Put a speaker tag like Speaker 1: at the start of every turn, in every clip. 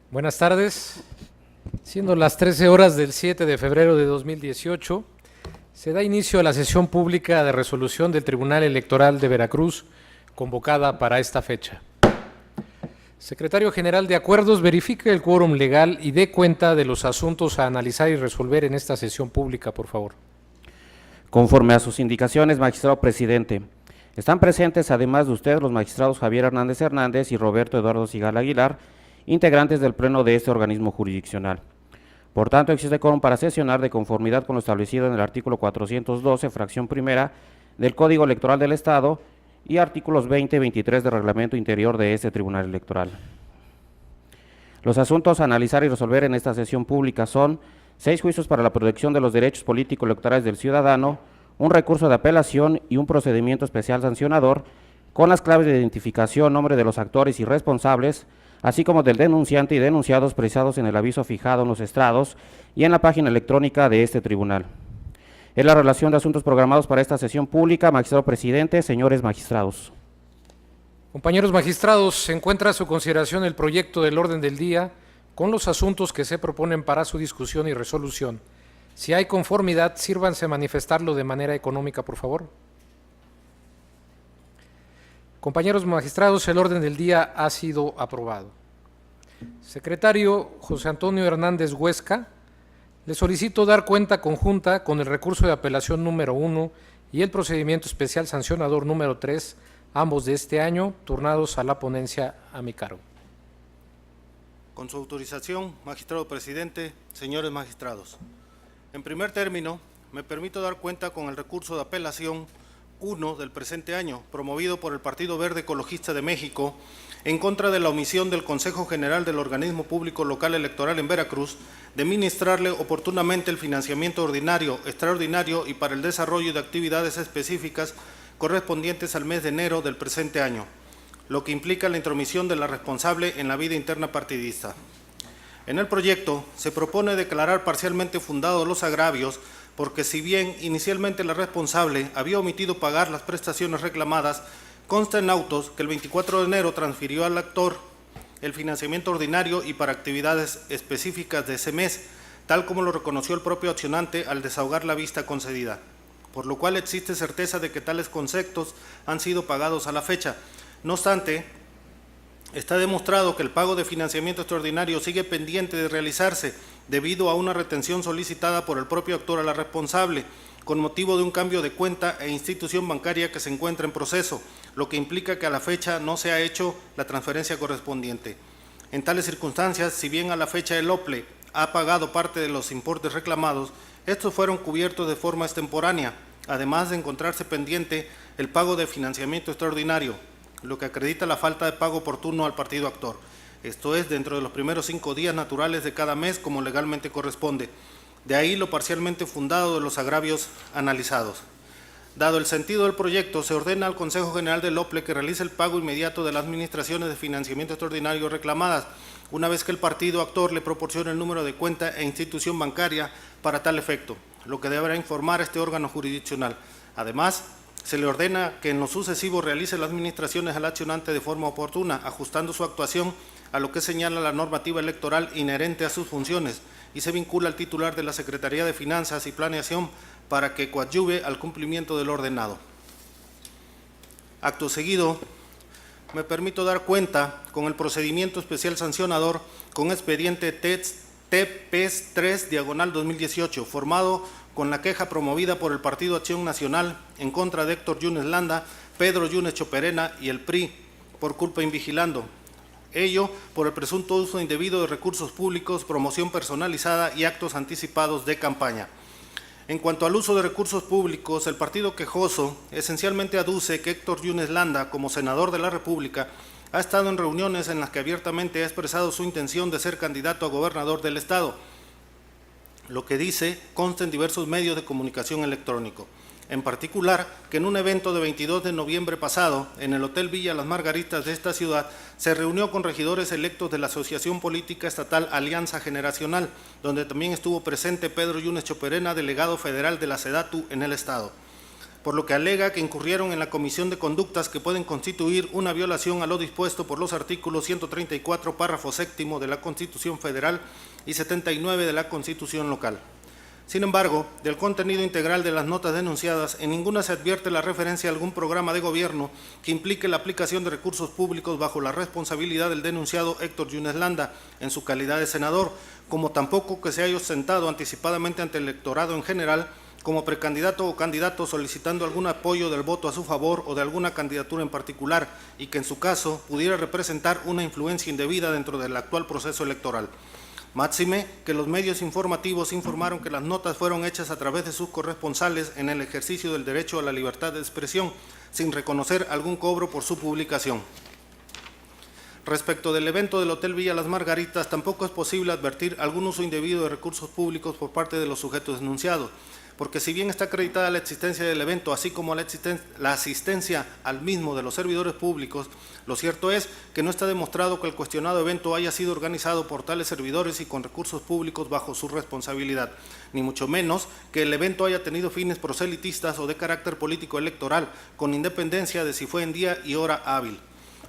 Speaker 1: Buenas tardes. Siendo las 13 horas del 7 de febrero de 2018, se da inicio a la sesión pública de resolución del Tribunal Electoral de Veracruz, convocada para esta fecha. Secretario General de Acuerdos, verifique el quórum legal y dé cuenta de los asuntos a analizar y resolver en esta sesión pública, por favor.
Speaker 2: Conforme a sus indicaciones, magistrado presidente, están presentes, además de usted, los magistrados Javier Hernández Hernández y Roberto Eduardo Sigala Aguilar, integrantes del pleno de este organismo jurisdiccional. Por tanto, existe quórum para sesionar de conformidad con lo establecido en el artículo 412, fracción primera del Código Electoral del Estado y artículos 20 y 23 del Reglamento Interior de este Tribunal Electoral. Los asuntos a analizar y resolver en esta sesión pública son 6 juicios para la protección de los derechos político-electorales del ciudadano, un recurso de apelación y un procedimiento especial sancionador con las claves de identificación, nombre de los actores y responsables, así como del denunciante y denunciados precisados en el aviso fijado en los estrados y en la página electrónica de este tribunal. Es la relación de asuntos programados para esta sesión pública. Magistrado presidente, señores magistrados.
Speaker 1: Compañeros magistrados, se encuentra a su consideración el proyecto del orden del día con los asuntos que se proponen para su discusión y resolución. Si hay conformidad, sírvanse manifestarlo de manera económica, por favor. Compañeros magistrados, el orden del día ha sido aprobado. Secretario José Antonio Hernández Huesca, le solicito dar cuenta conjunta con el recurso de apelación número 1 y el procedimiento especial sancionador número 3, ambos de este año, turnados a la ponencia a mi cargo.
Speaker 3: Con su autorización, magistrado presidente, señores magistrados. En primer término, me permito dar cuenta con el recurso de apelación 1 del presente año, promovido por el Partido Verde Ecologista de México, en contra de la omisión del Consejo General del Organismo Público Local Electoral en Veracruz de ministrarle oportunamente el financiamiento ordinario, extraordinario y para el desarrollo de actividades específicas correspondientes al mes de enero del presente año, lo que implica la intromisión de la responsable en la vida interna partidista. En el proyecto se propone declarar parcialmente fundados los agravios porque si bien inicialmente la responsable había omitido pagar las prestaciones reclamadas, consta en autos que el 24 de enero transfirió al actor el financiamiento ordinario y para actividades específicas de ese mes, tal como lo reconoció el propio accionante al desahogar la vista concedida, por lo cual existe certeza de que tales conceptos han sido pagados a la fecha. No obstante, está demostrado que el pago de financiamiento extraordinario sigue pendiente de realizarse debido a una retención solicitada por el propio actor a la responsable, con motivo de un cambio de cuenta e institución bancaria que se encuentra en proceso, lo que implica que a la fecha no se ha hecho la transferencia correspondiente. En tales circunstancias, si bien a la fecha el OPLE ha pagado parte de los importes reclamados, estos fueron cubiertos de forma extemporánea, además de encontrarse pendiente el pago de financiamiento extraordinario, lo que acredita la falta de pago oportuno al partido actor. Esto es, dentro de los primeros 5 días naturales de cada mes, como legalmente corresponde. De ahí lo parcialmente fundado de los agravios analizados. Dado el sentido del proyecto, se ordena al Consejo General del OPLE que realice el pago inmediato de las administraciones de financiamiento extraordinario reclamadas, una vez que el partido actor le proporcione el número de cuenta e institución bancaria para tal efecto, lo que deberá informar este órgano jurisdiccional. Además, se le ordena que en lo sucesivo realice las administraciones al accionante de forma oportuna, ajustando su actuación a lo que señala la normativa electoral inherente a sus funciones, y se vincula al titular de la Secretaría de Finanzas y Planeación para que coadyuve al cumplimiento del ordenado. Acto seguido, me permito dar cuenta con el procedimiento especial sancionador con expediente TPES 3/2018, formado con la queja promovida por el Partido Acción Nacional en contra de Héctor Yunes Landa, Pedro Yunes Choperena y el PRI por culpa invigilando. Ello por el presunto uso indebido de recursos públicos, promoción personalizada y actos anticipados de campaña. En cuanto al uso de recursos públicos, el partido quejoso esencialmente aduce que Héctor Yunes Landa, como senador de la República, ha estado en reuniones en las que abiertamente ha expresado su intención de ser candidato a gobernador del Estado, lo que dice consta en diversos medios de comunicación electrónico. En particular, que en un evento de 22 de noviembre pasado, en el Hotel Villa Las Margaritas de esta ciudad, se reunió con regidores electos de la Asociación Política Estatal Alianza Generacional, donde también estuvo presente Pedro Yunes Choperena, delegado federal de la SEDATU en el Estado. por lo que alega que incurrieron en la comisión de conductas que pueden constituir una violación a lo dispuesto por los artículos 134, párrafo séptimo de la Constitución Federal y 79 de la Constitución local. Sin embargo, del contenido integral de las notas denunciadas, en ninguna se advierte la referencia a algún programa de gobierno que implique la aplicación de recursos públicos bajo la responsabilidad del denunciado Héctor Yunes Landa en su calidad de senador, como tampoco que se haya ostentado anticipadamente ante el electorado en general como precandidato o candidato solicitando algún apoyo del voto a su favor o de alguna candidatura en particular y que en su caso pudiera representar una influencia indebida dentro del actual proceso electoral. Máxime que los medios informativos informaron que las notas fueron hechas a través de sus corresponsales en el ejercicio del derecho a la libertad de expresión, sin reconocer algún cobro por su publicación. Respecto del evento del Hotel Villa Las Margaritas, tampoco es posible advertir algún uso indebido de recursos públicos por parte de los sujetos denunciados, porque si bien está acreditada la existencia del evento, así como la asistencia al mismo de los servidores públicos, lo cierto es que no está demostrado que el cuestionado evento haya sido organizado por tales servidores y con recursos públicos bajo su responsabilidad, ni mucho menos que el evento haya tenido fines proselitistas o de carácter político electoral, con independencia de si fue en día y hora hábil.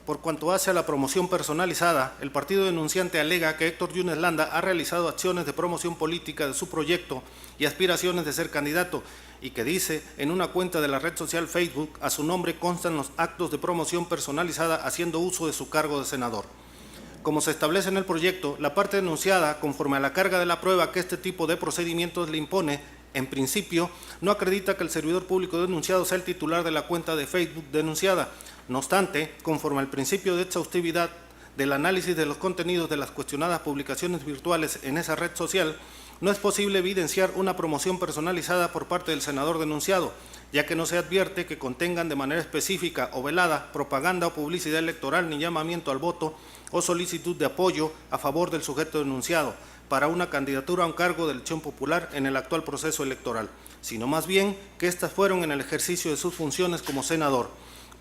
Speaker 3: Por cuanto hace a la promoción personalizada, el partido denunciante alega que Héctor Yunes Landa ha realizado acciones de promoción política de su proyecto y aspiraciones de ser candidato, y que dice en una cuenta de la red social Facebook, a su nombre constan los actos de promoción personalizada haciendo uso de su cargo de senador. Como se establece en el proyecto, la parte denunciada, conforme a la carga de la prueba que este tipo de procedimientos le impone, en principio, no acredita que el servidor público denunciado sea el titular de la cuenta de Facebook denunciada. No obstante, conforme al principio de exhaustividad del análisis de los contenidos de las cuestionadas publicaciones virtuales en esa red social, no es posible evidenciar una promoción personalizada por parte del senador denunciado, ya que no se advierte que contengan de manera específica o velada propaganda o publicidad electoral ni llamamiento al voto o solicitud de apoyo a favor del sujeto denunciado para una candidatura a un cargo de elección popular en el actual proceso electoral, sino más bien que éstas fueron en el ejercicio de sus funciones como senador.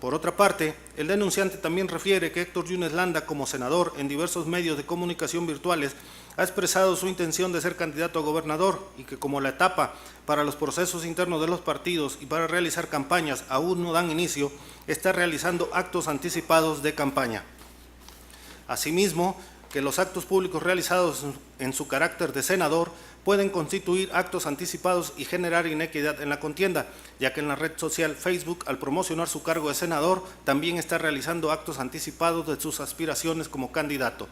Speaker 3: Por otra parte, el denunciante también refiere que Héctor Yunes Landa, como senador en diversos medios de comunicación virtuales, ha expresado su intención de ser candidato a gobernador y que como la etapa para los procesos internos de los partidos y para realizar campañas aún no dan inicio, está realizando actos anticipados de campaña. Asimismo, que los actos públicos realizados en su carácter de senador pueden constituir actos anticipados y generar inequidad en la contienda, ya que en la red social Facebook, al promocionar su cargo de senador, también está realizando actos anticipados de sus aspiraciones como candidato.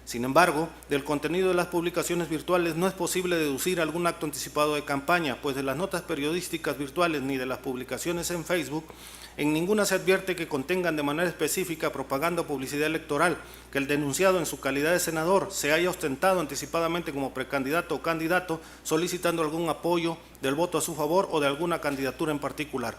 Speaker 3: Sin embargo, del contenido de las publicaciones virtuales no es posible deducir algún acto anticipado de campaña, pues de las notas periodísticas virtuales ni de las publicaciones en Facebook, en ninguna se advierte que contengan de manera específica propaganda o publicidad electoral, que el denunciado en su calidad de senador se haya ostentado anticipadamente como precandidato o candidato solicitando algún apoyo del voto a su favor o de alguna candidatura en particular.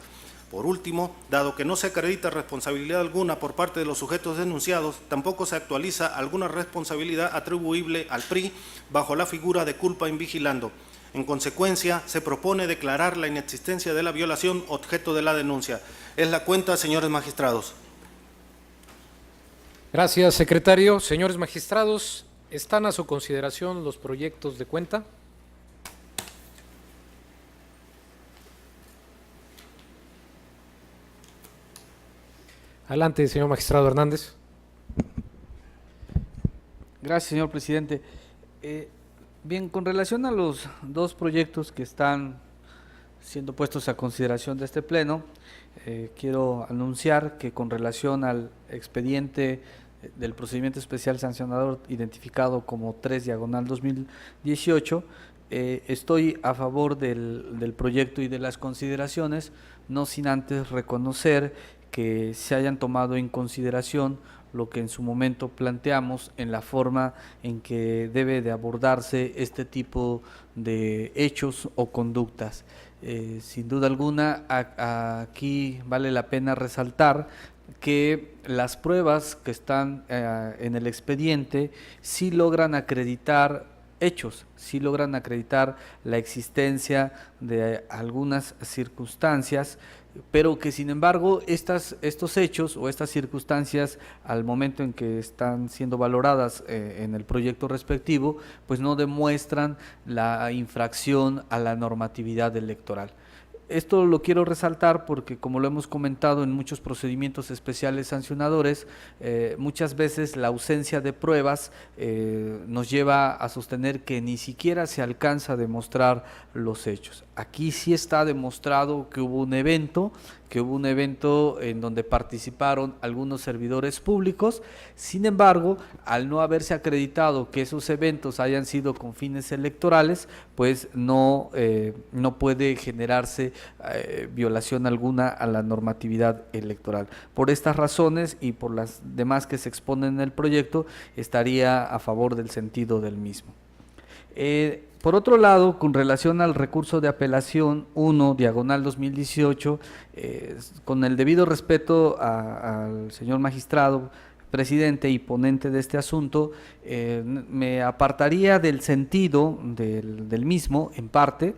Speaker 3: Por último, dado que no se acredita responsabilidad alguna por parte de los sujetos denunciados, tampoco se actualiza alguna responsabilidad atribuible al PRI bajo la figura de culpa in vigilando. En consecuencia, se propone declarar la inexistencia de la violación objeto de la denuncia. Es la cuenta, señores magistrados.
Speaker 1: Gracias, secretario. Señores magistrados, ¿están a su consideración los proyectos de cuenta? Adelante, señor magistrado Hernández.
Speaker 4: Gracias, señor presidente. Bien, con relación a los dos proyectos que están siendo puestos a consideración de este pleno, quiero anunciar que con relación al expediente del procedimiento especial sancionador identificado como 3/2018, estoy a favor del proyecto y de las consideraciones, no sin antes reconocer que se hayan tomado en consideración lo que en su momento planteamos en la forma en que debe de abordarse este tipo de hechos o conductas. Sin duda alguna, aquí vale la pena resaltar que las pruebas que están en el expediente sí logran acreditar hechos, sí logran acreditar la existencia de algunas circunstancias, pero que sin embargo estos hechos o estas circunstancias al momento en que están siendo valoradas en el proyecto respectivo, pues no demuestran la infracción a la normatividad electoral. Esto lo quiero resaltar porque, como lo hemos comentado en muchos procedimientos especiales sancionadores, muchas veces la ausencia de pruebas nos lleva a sostener que ni siquiera se alcanza a demostrar los hechos. Aquí sí está demostrado que hubo un evento en donde participaron algunos servidores públicos. Sin embargo, al no haberse acreditado que esos eventos hayan sido con fines electorales, pues no puede generarse violación alguna a la normatividad electoral. Por estas razones y por las demás que se exponen en el proyecto, estaría a favor del sentido del mismo. Por otro lado, con relación al recurso de apelación 1/2018, con el debido respeto al señor magistrado presidente y ponente de este asunto, me apartaría del sentido del mismo en parte.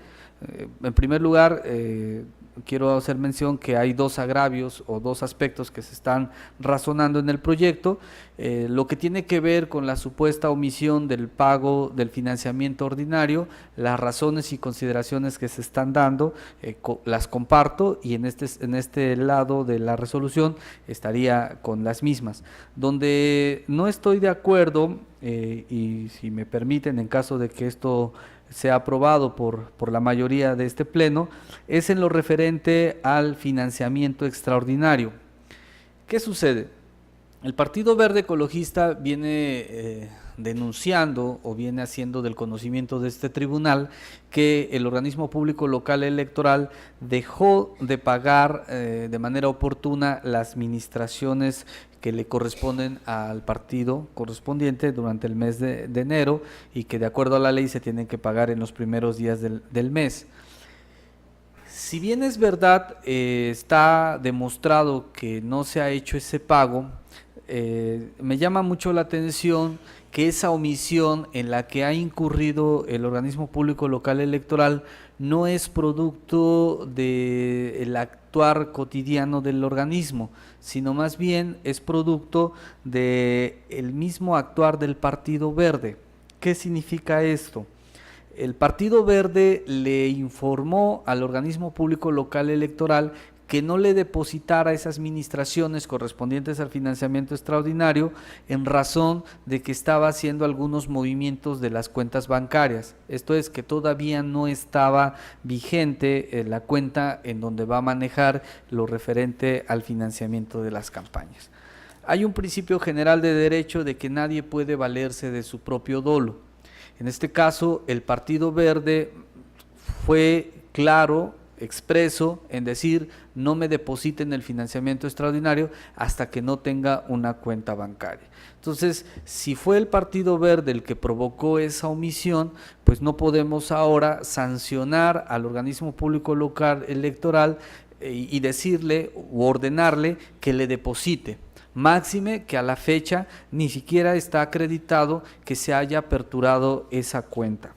Speaker 4: En primer lugar, quiero hacer mención que hay dos agravios o dos aspectos que se están razonando en el proyecto. Lo que tiene que ver con la supuesta omisión del pago del financiamiento ordinario, las razones y consideraciones que se están dando, las comparto, y en este lado de la resolución estaría con las mismas. Donde no estoy de acuerdo, y si me permiten, en caso de que esto sea aprobado por la mayoría de este pleno, es en lo referente al financiamiento extraordinario. ¿Qué sucede? El Partido Verde Ecologista viene denunciando o viene haciendo del conocimiento de este tribunal que el organismo público local electoral dejó de pagar de manera oportuna las ministraciones que le corresponden al partido correspondiente durante el mes de enero, y que de acuerdo a la ley se tienen que pagar en los primeros días del mes. Si bien es verdad, está demostrado que no se ha hecho ese pago, me llama mucho la atención que esa omisión en la que ha incurrido el organismo público local electoral no es producto del actuar cotidiano del organismo, sino más bien es producto del mismo actuar del Partido Verde. ¿Qué significa esto? El Partido Verde le informó al organismo público local electoral que no le depositara esas ministraciones correspondientes al financiamiento extraordinario en razón de que estaba haciendo algunos movimientos de las cuentas bancarias. Esto es, que todavía no estaba vigente la cuenta en donde va a manejar lo referente al financiamiento de las campañas. Hay un principio general de derecho de que nadie puede valerse de su propio dolo. En este caso, el Partido Verde fue claro, expreso en decir: no me depositen el financiamiento extraordinario hasta que no tenga una cuenta bancaria. Entonces, si fue el Partido Verde el que provocó esa omisión, pues no podemos ahora sancionar al organismo público local electoral y decirle u ordenarle que le deposite. Máxime que a la fecha ni siquiera está acreditado que se haya aperturado esa cuenta.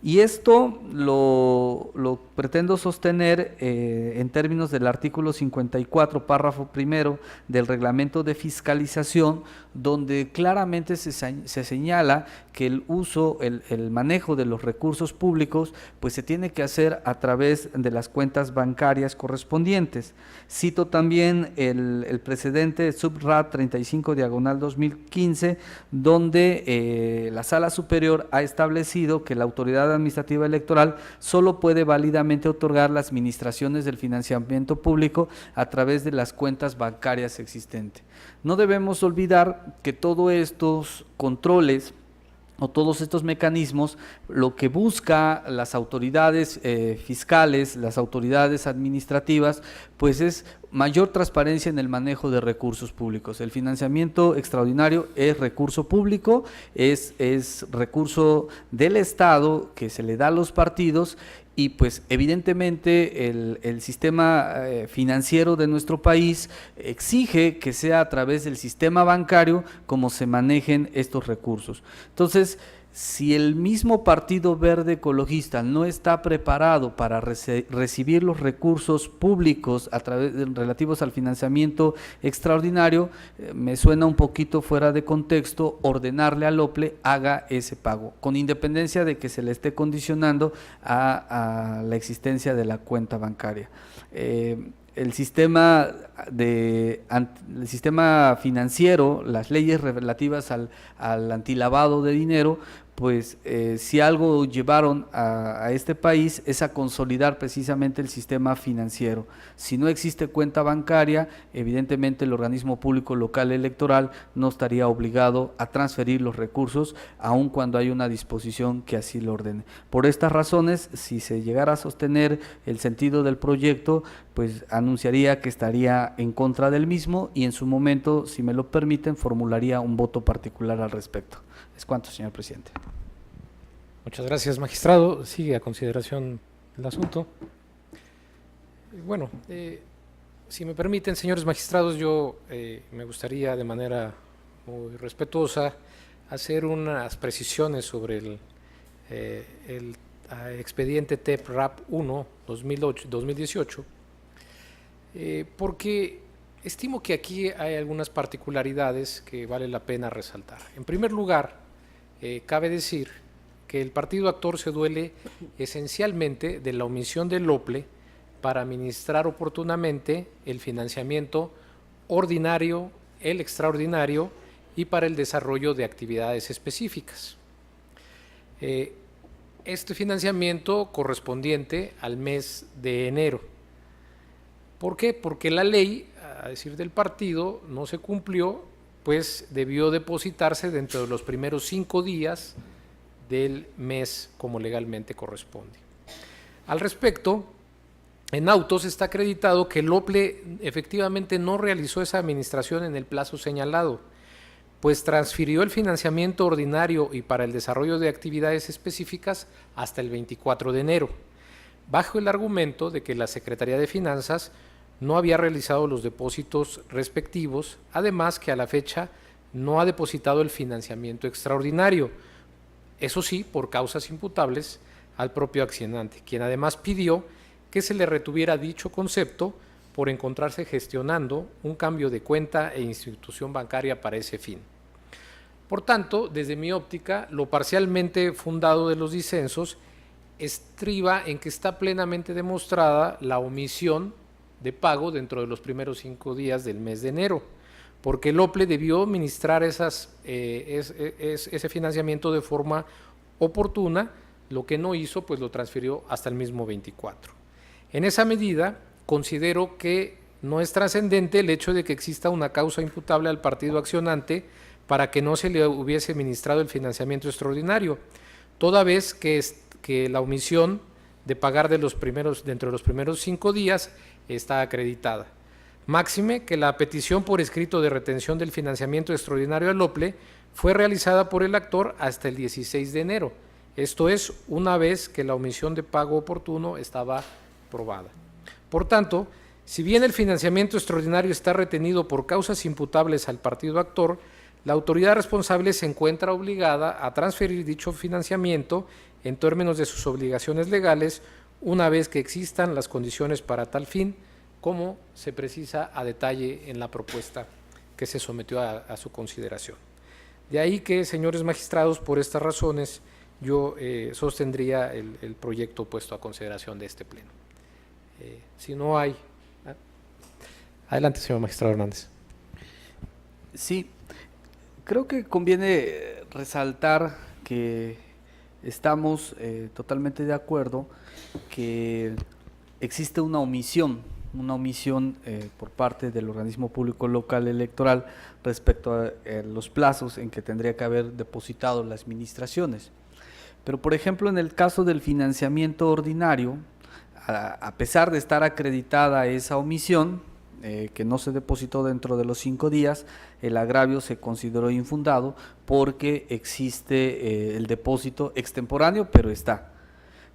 Speaker 4: Y esto lo pretendo sostener en términos del artículo 54, párrafo primero del reglamento de fiscalización, donde claramente se señala que el uso, el manejo de los recursos públicos, pues se tiene que hacer a través de las cuentas bancarias correspondientes. Cito también el precedente Subrat 35/2015, donde la Sala Superior ha establecido que la autoridad administrativa electoral solo puede válidamente otorgar las administraciones del financiamiento público a través de las cuentas bancarias existentes. No debemos olvidar que todos estos controles o todos estos mecanismos, lo que busca las autoridades fiscales, las autoridades administrativas, pues es mayor transparencia en el manejo de recursos públicos. El financiamiento extraordinario es recurso público, es recurso del Estado que se le da a los partidos, y pues evidentemente el sistema financiero de nuestro país exige que sea a través del sistema bancario como se manejen estos recursos. Entonces, si el mismo Partido Verde Ecologista no está preparado para recibir los recursos públicos relativos al financiamiento extraordinario, me suena un poquito fuera de contexto ordenarle al OPLE haga ese pago, con independencia de que se le esté condicionando a a la existencia de la cuenta bancaria. El sistema financiero, las leyes relativas al antilavado de dinero, pues si algo llevaron a este país es a consolidar precisamente el sistema financiero. Si no existe cuenta bancaria, evidentemente el organismo público local electoral no estaría obligado a transferir los recursos, aun cuando hay una disposición que así lo ordene. Por estas razones, si se llegara a sostener el sentido del proyecto, pues anunciaría que estaría en contra del mismo y en su momento, si me lo permiten, formularía un voto particular al respecto. Es cuanto, señor presidente.
Speaker 1: Muchas gracias, magistrado. Sigue a consideración el asunto. Bueno, si me permiten, señores magistrados, yo me gustaría de manera muy respetuosa hacer unas precisiones sobre el expediente TEP-RAP 1 2018, porque estimo que aquí hay algunas particularidades que vale la pena resaltar. En primer lugar, cabe decir que el partido actor se duele esencialmente de la omisión del OPLE para administrar oportunamente el financiamiento ordinario, el extraordinario y para el desarrollo de actividades específicas. Este financiamiento correspondiente al mes de enero. ¿Por qué? Porque la ley, a decir del partido, no se cumplió, pues debió depositarse dentro de los primeros 5 días del mes como legalmente corresponde. Al respecto, en autos está acreditado que el OPLE efectivamente no realizó esa administración en el plazo señalado, pues transfirió el financiamiento ordinario y para el desarrollo de actividades específicas hasta el 24 de enero, bajo el argumento de que la Secretaría de Finanzas no había realizado los depósitos respectivos, además que a la fecha no ha depositado el financiamiento extraordinario, eso sí, por causas imputables al propio accionante, quien además pidió que se le retuviera dicho concepto por encontrarse gestionando un cambio de cuenta e institución bancaria para ese fin. Por tanto, desde mi óptica, lo parcialmente fundado de los disensos estriba en que está plenamente demostrada la omisión de pago dentro de los primeros 5 días del mes de enero, porque el OPLE debió administrar ese financiamiento de forma oportuna, lo que no hizo, pues lo transfirió hasta el mismo 24. En esa medida, considero que no es trascendente el hecho de que exista una causa imputable al partido accionante para que no se le hubiese administrado el financiamiento extraordinario, toda vez que la omisión de pagar dentro de los primeros 5 días está acreditada. Máxime que la petición por escrito de retención del financiamiento extraordinario al OPLE fue realizada por el actor hasta el 16 de enero, esto es, una vez que la omisión de pago oportuno estaba probada. Por tanto, si bien el financiamiento extraordinario está retenido por causas imputables al partido actor, la autoridad responsable se encuentra obligada a transferir dicho financiamiento en términos de sus obligaciones legales una vez que existan las condiciones para tal fin, como se precisa a detalle en la propuesta que se sometió a su consideración. De ahí que, señores magistrados, por estas razones, yo sostendría el proyecto puesto a consideración de este pleno. Si no hay... Adelante, señor magistrado Hernández.
Speaker 4: Sí, creo que conviene resaltar que estamos totalmente de acuerdo que existe una omisión por parte del organismo público local electoral respecto a los plazos en que tendría que haber depositado las administraciones. Pero, por ejemplo, en el caso del financiamiento ordinario, a pesar de estar acreditada esa omisión, que no se depositó dentro de los 5 días, el agravio se consideró infundado porque existe el depósito extemporáneo, pero está.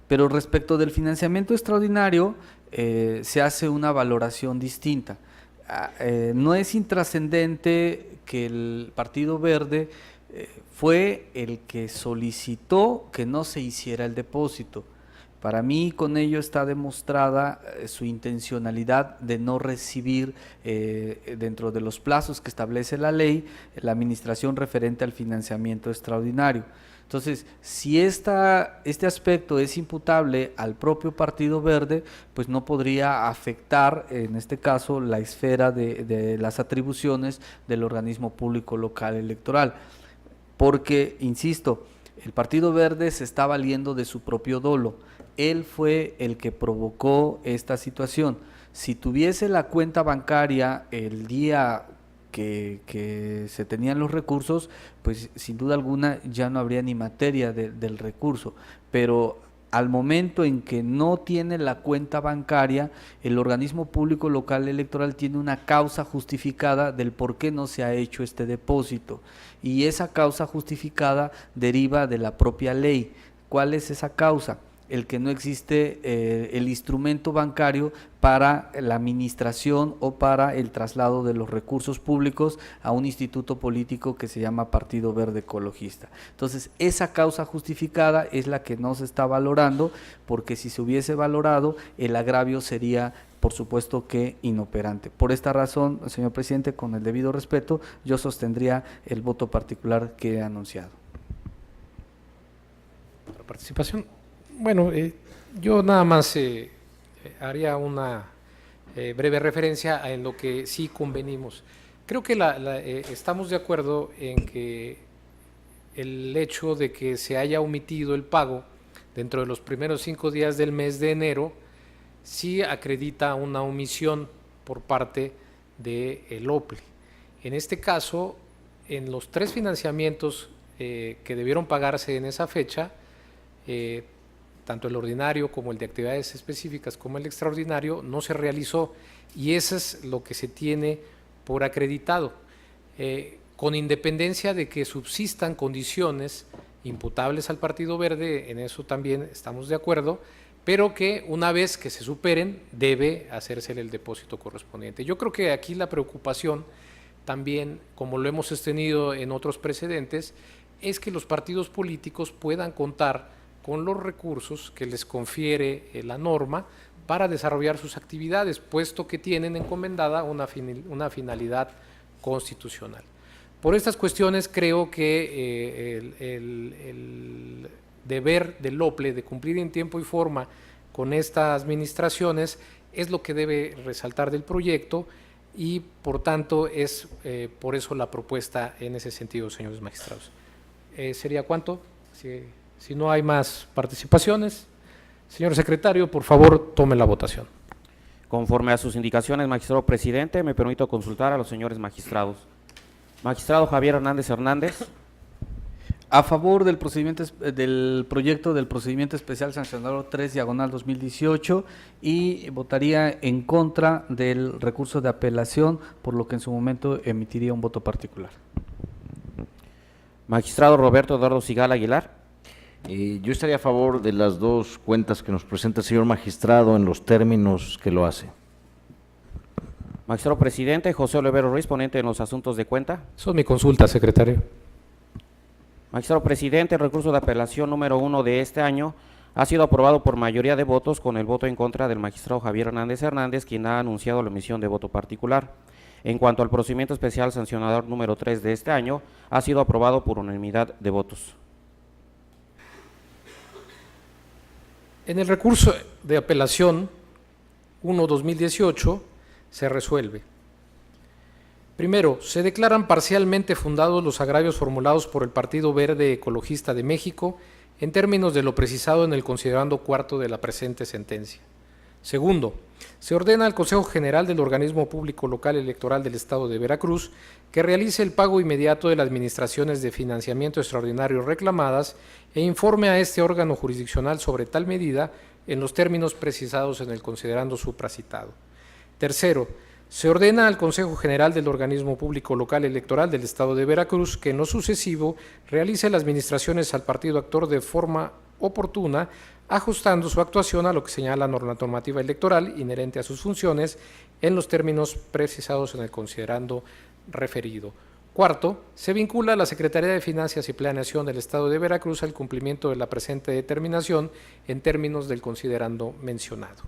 Speaker 4: Pero respecto del financiamiento extraordinario, se hace una valoración distinta. No es intrascendente que el Partido Verde fue el que solicitó que no se hiciera el depósito. Para mí, con ello está demostrada su intencionalidad de no recibir dentro de los plazos que establece la ley la administración referente al financiamiento extraordinario. Entonces, si este aspecto es imputable al propio Partido Verde, pues no podría afectar, en este caso, la esfera de las atribuciones del organismo público local electoral. Porque, insisto, el Partido Verde se está valiendo de su propio dolo. Él fue el que provocó esta situación. Si tuviese la cuenta bancaria el día que se tenían los recursos, pues sin duda alguna ya no habría ni materia del recurso, pero al momento en que no tiene la cuenta bancaria, el organismo público local electoral tiene una causa justificada del por qué no se ha hecho este depósito, y esa causa justificada deriva de la propia ley. ¿Cuál es esa causa? El que no existe el instrumento bancario para la administración o para el traslado de los recursos públicos a un instituto político que se llama Partido Verde Ecologista. Entonces, esa causa justificada es la que no se está valorando, porque si se hubiese valorado, el agravio sería, por supuesto, que inoperante. Por esta razón, señor presidente, con el debido respeto, yo sostendría el voto particular que he anunciado.
Speaker 1: ¿Para participación? Bueno, yo nada más haría una breve referencia en lo que sí convenimos. Creo que estamos de acuerdo en que el hecho de que se haya omitido el pago dentro de los primeros 5 días del mes de enero sí acredita una omisión por parte del OPLE. En este caso, en los 3 financiamientos que debieron pagarse en esa fecha, tanto el ordinario como el de actividades específicas como el extraordinario, no se realizó, y eso es lo que se tiene por acreditado, con independencia de que subsistan condiciones imputables al Partido Verde, en eso también estamos de acuerdo, pero que una vez que se superen debe hacerse el depósito correspondiente. Yo creo que aquí la preocupación también, como lo hemos sostenido en otros precedentes, es que los partidos políticos puedan contar con los recursos que les confiere la norma para desarrollar sus actividades, puesto que tienen encomendada una finalidad constitucional. Por estas cuestiones creo que el deber del OPLE de cumplir en tiempo y forma con estas administraciones es lo que debe resaltar del proyecto, y por tanto es por eso la propuesta en ese sentido, señores magistrados. ¿Sería cuánto? Si no hay más participaciones, señor secretario, por favor, tome la votación.
Speaker 2: Conforme a sus indicaciones, magistrado presidente, me permito consultar a los señores magistrados. Magistrado Javier Hernández Hernández.
Speaker 4: A favor del proyecto del procedimiento especial sancionador 3/2018, y votaría en contra del recurso de apelación, por lo que en su momento emitiría un voto particular.
Speaker 2: Magistrado Roberto Eduardo Sigala Aguilar.
Speaker 5: Yo estaría a favor de las 2 cuentas que nos presenta el señor magistrado en los términos que lo hace.
Speaker 2: Magistrado presidente José Olivero Ruiz, ponente en los asuntos de cuenta.
Speaker 1: Eso es mi consulta, secretario.
Speaker 2: Magistrado presidente, el recurso de apelación número 1 de este año ha sido aprobado por mayoría de votos, con el voto en contra del magistrado Javier Hernández Hernández, quien ha anunciado la emisión de voto particular. En cuanto al procedimiento especial sancionador número 3 de este año, ha sido aprobado por unanimidad de votos.
Speaker 1: En el recurso de apelación 1/2018 se resuelve. Primero, se declaran parcialmente fundados los agravios formulados por el Partido Verde Ecologista de México en términos de lo precisado en el considerando cuarto de la presente sentencia. Segundo, se ordena al Consejo General del Organismo Público Local Electoral del Estado de Veracruz que realice el pago inmediato de las administraciones de financiamiento extraordinario reclamadas e informe a este órgano jurisdiccional sobre tal medida en los términos precisados en el considerando supracitado. Tercero, se ordena al Consejo General del Organismo Público Local Electoral del Estado de Veracruz que en lo sucesivo realice las administraciones al partido actor de forma oportuna, ajustando su actuación a lo que señala la normativa electoral inherente a sus funciones en los términos precisados en el considerando referido. Cuarto, se vincula a la Secretaría de Finanzas y Planeación del Estado de Veracruz al cumplimiento de la presente determinación en términos del considerando mencionado.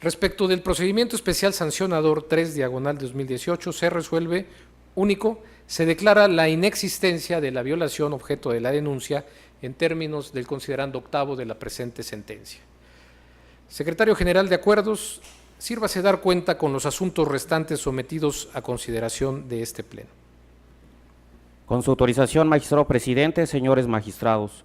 Speaker 1: Respecto del procedimiento especial sancionador 3/2018, se resuelve: único, se declara la inexistencia de la violación objeto de la denuncia en términos del considerando octavo de la presente sentencia. Secretario General de Acuerdos, sírvase dar cuenta con los asuntos restantes sometidos a consideración de este Pleno.
Speaker 2: Con su autorización, magistrado presidente, señores magistrados.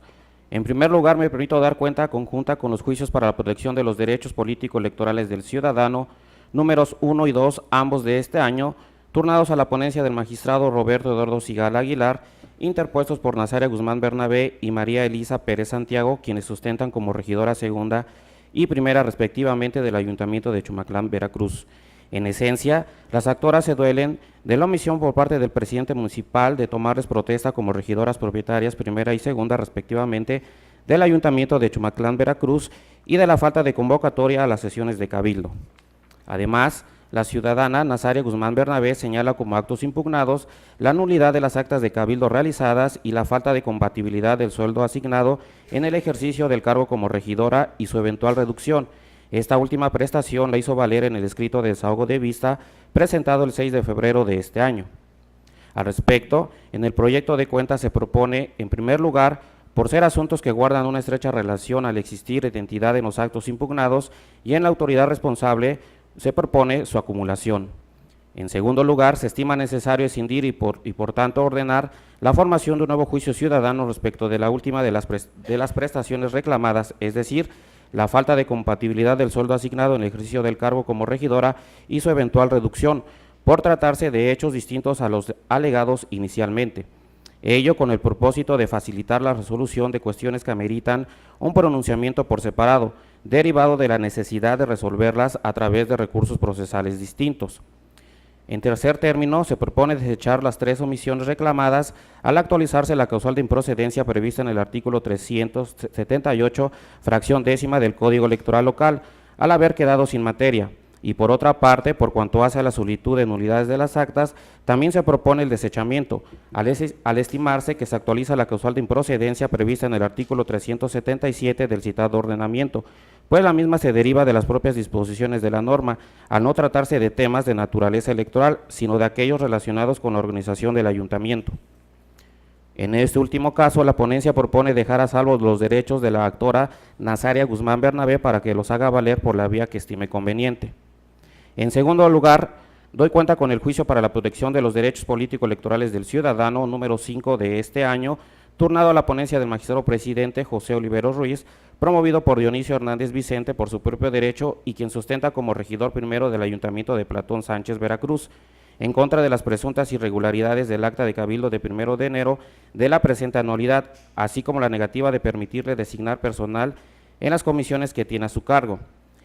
Speaker 2: En primer lugar, me permito dar cuenta conjunta con los juicios para la protección de los derechos político-electorales del ciudadano, números 1 y 2, ambos de este año, turnados a la ponencia del magistrado Roberto Eduardo Sigala Aguilar, interpuestos por Nazaria Guzmán Bernabé y María Elisa Pérez Santiago, quienes sustentan como regidora segunda y primera respectivamente del Ayuntamiento de Chumaclán, Veracruz. En esencia, las actoras se duelen de la omisión por parte del presidente municipal de tomarles protesta como regidoras propietarias primera y segunda respectivamente del Ayuntamiento de Chumaclán, Veracruz, y de la falta de convocatoria a las sesiones de cabildo. Además, la ciudadana Nazaria Guzmán Bernabé señala como actos impugnados la nulidad de las actas de cabildo realizadas y la falta de compatibilidad del sueldo asignado en el ejercicio del cargo como regidora y su eventual reducción. Esta última prestación la hizo valer en el escrito de desahogo de vista presentado el 6 de febrero de este año. Al respecto, en el proyecto de cuenta se propone, en primer lugar, por ser asuntos que guardan una estrecha relación al existir identidad en los actos impugnados y en la autoridad responsable, se propone su acumulación. En segundo lugar, se estima necesario escindir y por tanto ordenar la formación de un nuevo juicio ciudadano respecto de la última de las prestaciones reclamadas, es decir, la falta de compatibilidad del sueldo asignado en el ejercicio del cargo como regidora y su eventual reducción, por tratarse de hechos distintos a los alegados inicialmente. Ello con el propósito de facilitar la resolución de cuestiones que ameritan un pronunciamiento por separado, derivado de la necesidad de resolverlas a través de recursos procesales distintos. En tercer término, se propone desechar las 3 omisiones reclamadas al actualizarse la causal de improcedencia prevista en el artículo 378, fracción décima del Código Electoral Local, al haber quedado sin materia. Y por otra parte, por cuanto hace a la solitud de nulidades de las actas, también se propone el desechamiento, al estimarse que se actualiza la causal de improcedencia prevista en el artículo 377 del citado ordenamiento, pues la misma se deriva de las propias disposiciones de la norma, al no tratarse de temas de naturaleza electoral, sino de aquellos relacionados con la organización del ayuntamiento. En este último caso, la ponencia propone dejar a salvo los derechos de la actora Nazaria Guzmán Bernabé para que los haga valer por la vía que estime conveniente. En segundo lugar, doy cuenta con el juicio para la protección de los derechos político-electorales del ciudadano, número 5 de este año, turnado a la ponencia del magistrado presidente José Oliveros Ruiz, promovido por Dionisio Hernández Vicente por su propio derecho y quien sustenta como regidor primero del Ayuntamiento de Platón Sánchez, Veracruz, en contra de las presuntas irregularidades del acta de cabildo de 1 de enero de la presente anualidad, así como la negativa de permitirle designar personal en las comisiones que tiene a su cargo.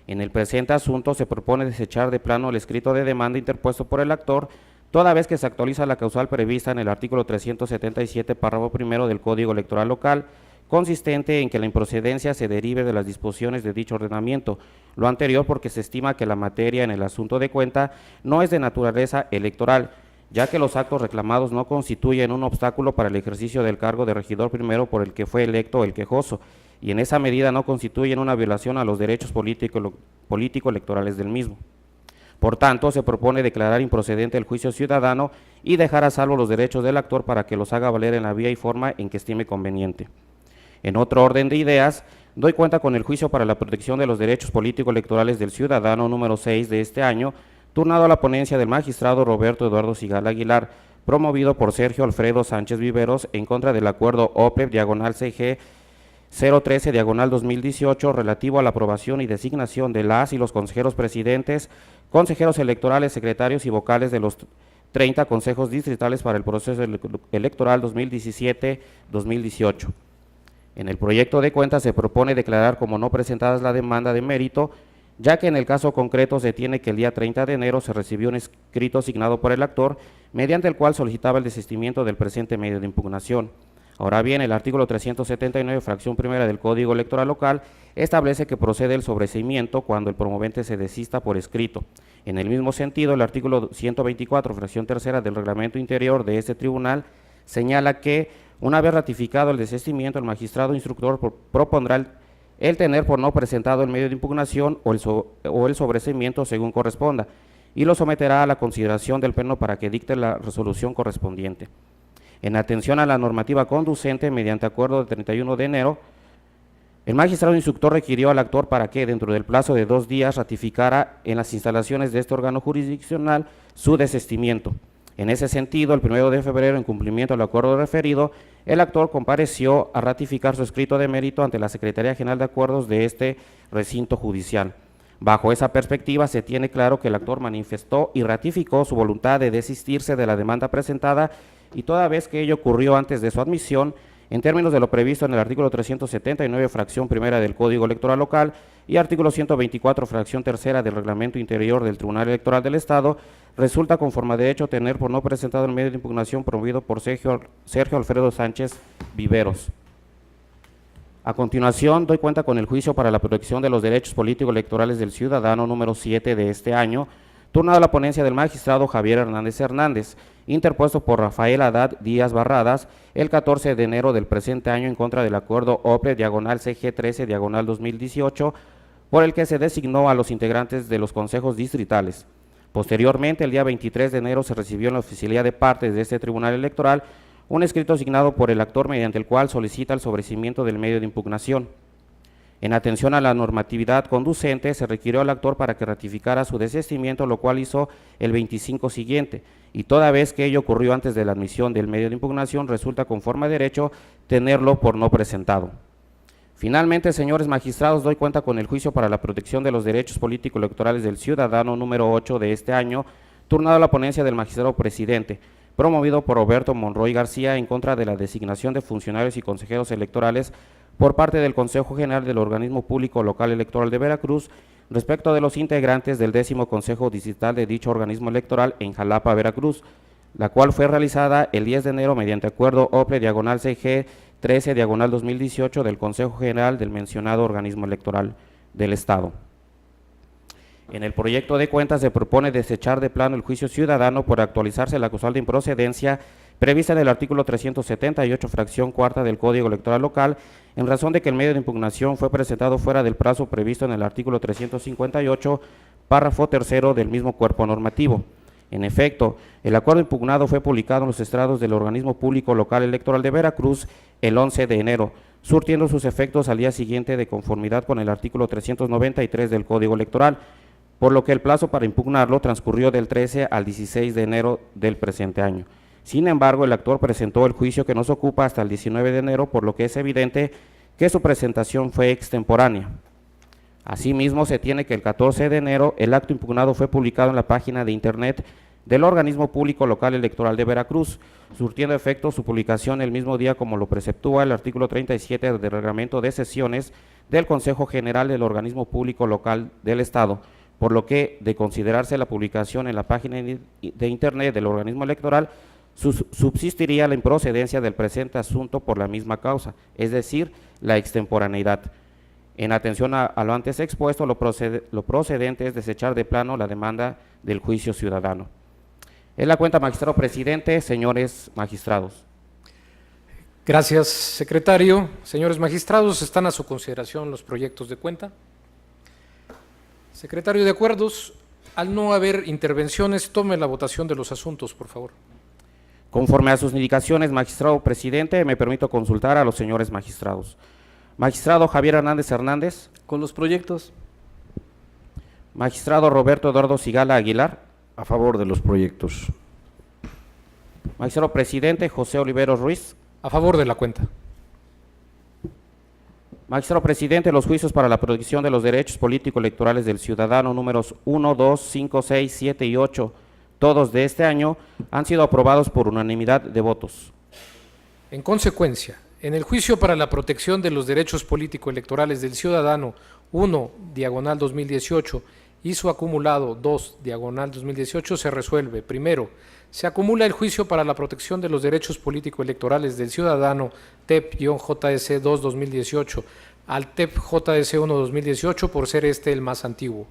Speaker 2: En el presente asunto se propone desechar de plano el escrito de demanda interpuesto por el actor, toda vez que se actualiza la causal prevista en el artículo 377, párrafo primero del Código Electoral Local, consistente en que la improcedencia se derive de las disposiciones de dicho ordenamiento, lo anterior porque se estima que la materia en el asunto de cuenta no es de naturaleza electoral, ya que los actos reclamados no constituyen un obstáculo para el ejercicio del cargo de regidor primero por el que fue electo el quejoso, y en esa medida no constituyen una violación a los derechos político-electorales del mismo. Por tanto, se propone declarar improcedente el juicio ciudadano y dejar a salvo los derechos del actor para que los haga valer en la vía y forma en que estime conveniente. En otro orden de ideas, doy cuenta con el juicio para la protección de los derechos político-electorales del ciudadano número 6 de este año, turnado a la ponencia del magistrado Roberto Eduardo Sigala Aguilar, promovido por Sergio Alfredo Sánchez Viveros en contra del acuerdo OPLEP-CG 013-2018 relativo a la aprobación y designación de las y los consejeros presidentes, consejeros electorales, secretarios y vocales de los 30 consejos distritales para el proceso electoral 2017-2018. En el proyecto de cuenta se propone declarar como no presentadas la demanda de mérito, ya que en el caso concreto se tiene que el día 30 de enero se recibió un escrito asignado por el actor, mediante el cual solicitaba el desistimiento del presente medio de impugnación. Ahora bien, el artículo 379, fracción primera del Código Electoral Local, establece que procede el sobreseimiento cuando el promovente se desista por escrito. En el mismo sentido, el artículo 124, fracción tercera del Reglamento Interior de este tribunal, señala que, una vez ratificado el desistimiento, el magistrado instructor propondrá el tener por no presentado el medio de impugnación o el sobreseimiento según corresponda, y lo someterá a la consideración del Pleno para que dicte la resolución correspondiente. En atención a la normativa conducente, mediante acuerdo de 31 de enero, el magistrado instructor requirió al actor para que, dentro del plazo de 2 días, ratificara en las instalaciones de este órgano jurisdiccional su desistimiento. En ese sentido, el 1 de febrero, en cumplimiento del acuerdo referido, el actor compareció a ratificar su escrito de mérito ante la Secretaría General de Acuerdos de este recinto judicial. Bajo esa perspectiva, se tiene claro que el actor manifestó y ratificó su voluntad de desistirse de la demanda presentada, y toda vez que ello ocurrió antes de su admisión, en términos de lo previsto en el artículo 379, fracción primera del Código Electoral Local y artículo 124, fracción tercera del Reglamento Interior del Tribunal Electoral del Estado, resulta conforme a derecho tener por no presentado el medio de impugnación promovido por Sergio Alfredo Sánchez Viveros. A continuación, doy cuenta con el juicio para la protección de los derechos políticos electorales del ciudadano número 7 de este año, turnado a la ponencia del magistrado Javier Hernández Hernández, interpuesto por Rafael Haddad Díaz Barradas el 14 de enero del presente año en contra del acuerdo OPRE/CG13/2018, por el que se designó a los integrantes de los consejos distritales. Posteriormente, el día 23 de enero se recibió en la oficialía de partes de este tribunal electoral un escrito signado por el actor mediante el cual solicita el sobreseimiento del medio de impugnación. En atención a la normatividad conducente, se requirió al actor para que ratificara su desistimiento, lo cual hizo el 25 siguiente, y toda vez que ello ocurrió antes de la admisión del medio de impugnación, resulta conforme a derecho tenerlo por no presentado. Finalmente, señores magistrados, doy cuenta con el juicio para la protección de los derechos políticos electorales del ciudadano número 8 de este año, turnado a la ponencia del magistrado presidente, promovido por Roberto Monroy García en contra de la designación de funcionarios y consejeros electorales por parte del Consejo General del Organismo Público Local Electoral de Veracruz, respecto de los integrantes del 10º Consejo Distrital de dicho organismo electoral en Jalapa, Veracruz, la cual fue realizada el 10 de enero mediante acuerdo OPRE/CG 13/2018 del Consejo General del mencionado organismo electoral del Estado. En el proyecto de cuentas se propone desechar de plano el juicio ciudadano por actualizarse la causal de improcedencia prevista en el artículo 378, fracción cuarta del Código Electoral Local, en razón de que el medio de impugnación fue presentado fuera del plazo previsto en el artículo 358, párrafo tercero del mismo cuerpo normativo. En efecto, el acuerdo impugnado fue publicado en los estrados del Organismo Público Local Electoral de Veracruz el 11 de enero, surtiendo sus efectos al día siguiente de conformidad con el artículo 393 del Código Electoral, por lo que el plazo para impugnarlo transcurrió del 13 al 16 de enero del presente año. Sin embargo, el actor presentó el juicio que nos ocupa hasta el 19 de enero, por lo que es evidente que su presentación fue extemporánea. Asimismo, se tiene que el 14 de enero el acto impugnado fue publicado en la página de internet del Organismo Público Local Electoral de Veracruz, surtiendo efecto su publicación el mismo día como lo preceptúa el artículo 37 del Reglamento de Sesiones del Consejo General del Organismo Público Local del Estado, por lo que, de considerarse la publicación en la página de internet del organismo electoral, subsistiría la improcedencia del presente asunto por la misma causa, es decir, la extemporaneidad. En atención a lo antes expuesto, lo procedente es desechar de plano la demanda del juicio ciudadano. Es la cuenta, magistrado presidente, señores magistrados.
Speaker 1: Gracias, secretario. Señores magistrados, están a su consideración los proyectos de cuenta. Secretario de Acuerdos, al no haber intervenciones, tome la votación de los asuntos, por favor.
Speaker 2: Conforme a sus indicaciones, magistrado presidente, me permito consultar a los señores magistrados. Magistrado Javier Hernández Hernández.
Speaker 4: Con los proyectos.
Speaker 2: Magistrado Roberto Eduardo Sigala Aguilar.
Speaker 5: A favor de los proyectos.
Speaker 2: Magistrado presidente José Oliveros Ruiz.
Speaker 1: A favor de la cuenta.
Speaker 2: Magistrado presidente, los juicios para la protección de los derechos políticos electorales del ciudadano números 1, 2, 5, 6, 7 y 8, todos de este año, han sido aprobados por unanimidad de votos.
Speaker 1: En consecuencia, en el juicio para la protección de los derechos político-electorales del ciudadano 1, diagonal 2018, y su acumulado 2, diagonal 2018, se resuelve. Primero, se acumula el juicio para la protección de los derechos político-electorales del ciudadano TEP-JS 2-2018 al TEP-JS 1-2018 por ser este el más antiguo.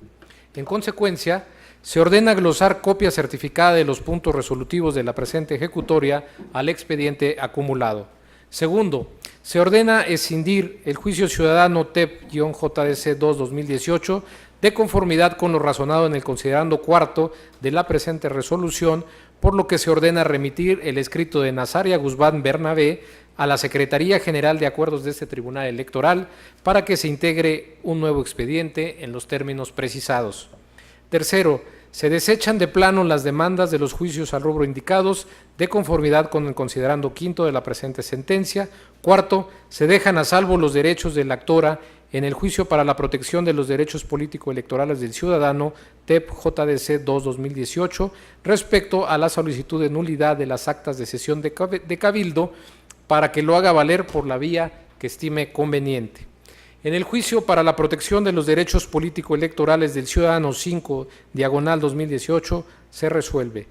Speaker 1: En consecuencia, se ordena glosar copia certificada de los puntos resolutivos de la presente ejecutoria al expediente acumulado. Segundo, se ordena escindir el juicio ciudadano TEP-JS 2-2018 de conformidad con lo razonado en el considerando cuarto de la presente resolución, por lo que se ordena remitir el escrito de Nazaria Guzmán Bernabé a la Secretaría General de Acuerdos de este Tribunal Electoral para que se integre un nuevo expediente en los términos precisados. Tercero, se desechan de plano las demandas de los juicios al rubro indicados de conformidad con el considerando quinto de la presente sentencia. Cuarto, se dejan a salvo los derechos de la actora en el juicio para la protección de los derechos político-electorales del ciudadano TEP JDC 2-2018 respecto a la solicitud de nulidad de las actas de sesión de Cabildo para que lo haga valer por la vía que estime conveniente. En el juicio para la protección de los derechos político-electorales del ciudadano 5/2018 se resuelve.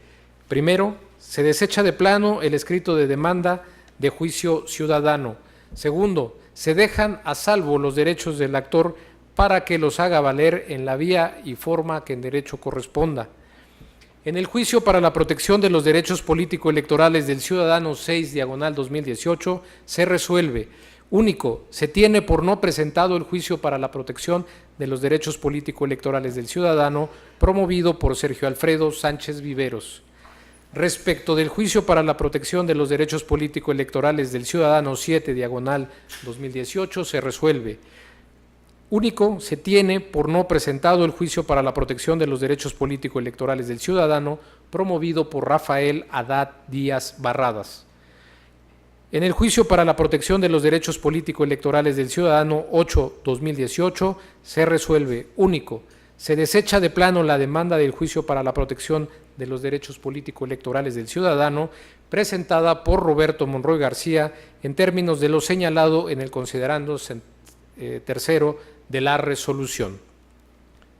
Speaker 1: Primero, se desecha de plano el escrito de demanda de juicio ciudadano. Segundo, se dejan a salvo los derechos del actor para que los haga valer en la vía y forma que en derecho corresponda. En el juicio para la protección de los derechos político-electorales del ciudadano 6/2018 se resuelve. Único, se tiene por no presentado el juicio para la protección de los derechos político-electorales del ciudadano promovido por Sergio Alfredo Sánchez Viveros. Respecto del juicio para la protección de los derechos político-electorales del ciudadano 7/2018 se resuelve. Único, se tiene por no presentado el juicio para la protección de los derechos político-electorales del ciudadano promovido por Rafael Haddad Díaz Barradas. En el juicio para la protección de los derechos político-electorales del ciudadano 8/2018 se resuelve. Único, se desecha de plano la demanda del juicio para la protección de los derechos político-electorales del ciudadano presentada por Roberto Monroy García en términos de lo señalado en el considerando tercero de la resolución.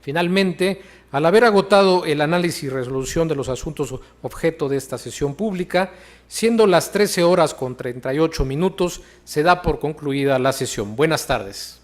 Speaker 1: Finalmente, al haber agotado el análisis y resolución de los asuntos objeto de esta sesión pública, siendo las 13:38, se da por concluida la sesión. Buenas tardes.